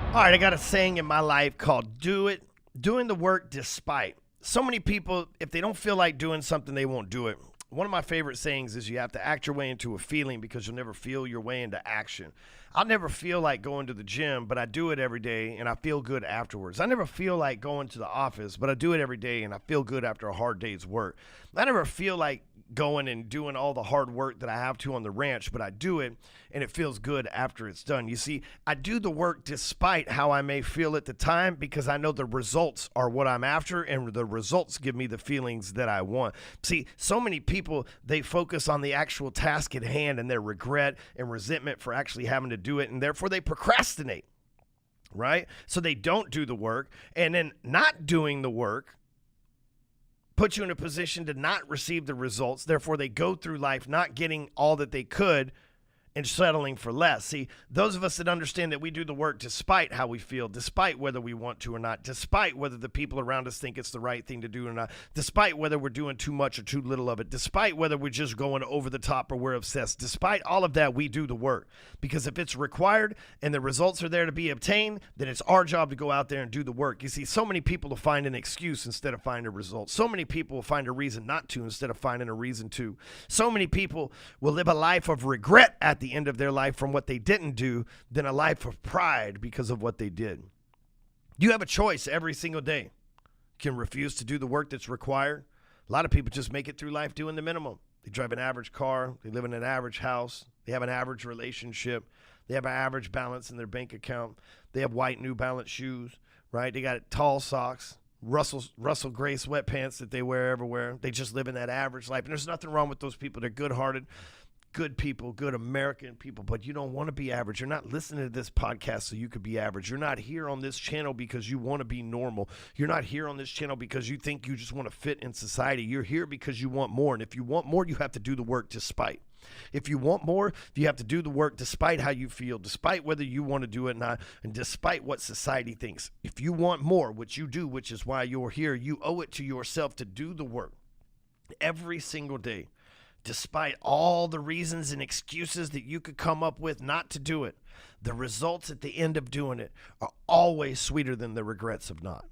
All right, I got a saying in my life called doing the work despite. So many people, if they don't feel like doing something, they won't do it. One of my favorite sayings is you have to act your way into a feeling because you'll never feel your way into action. I'll never feel like going to the gym, but I do it every day and I feel good afterwards. I never feel like going to the office, but I do it every day and I feel good after a hard day's work. I never feel like going and doing all the hard work that I have to on the ranch, but I do it and it feels good after it's done. You see, I do the work despite how I may feel at the time because I know the results are what I'm after and the results give me the feelings that I want. See, so many people, they focus on the actual task at hand and their regret and resentment for actually having to do it, and therefore they procrastinate, right? So they don't do the work, and then not doing the work put you in a position to not receive the results. Therefore, they go through life not getting all that they could and settling for less. See, those of us that understand that we do the work despite how we feel, despite whether we want to or not, despite whether the people around us think it's the right thing to do or not, despite whether we're doing too much or too little of it, despite whether we're just going over the top or we're obsessed, despite all of that, we do the work. Because if it's required and the results are there to be obtained, then it's our job to go out there and do the work. You see, so many people will find an excuse instead of finding a result. So many people will find a reason not to instead of finding a reason to. So many people will live a life of regret at the end of their life from what they didn't do than a life of pride because of what they did. You have a choice every single day. You can refuse to do the work that's required. A lot of people just make it through life doing the minimum. They drive an average car. They live in an average house. They have an average relationship. They have an average balance in their bank account. They have white New Balance shoes, right? They got tall socks, Russell Gray sweatpants that they wear everywhere. They just live in that average life. And there's nothing wrong with those people. They're good-hearted, good people, good American people, but you don't want to be average. You're not listening to this podcast so you could be average. You're not here on this channel because you want to be normal. You're not here on this channel because you think you just want to fit in society. You're here because you want more. And if you want more, you have to do the work despite. If you want more, you have to do the work despite how you feel, despite whether you want to do it or not, and despite what society thinks. If you want more, which you do, which is why you're here, you owe it to yourself to do the work every single day. Despite all the reasons and excuses that you could come up with not to do it, the results at the end of doing it are always sweeter than the regrets of not.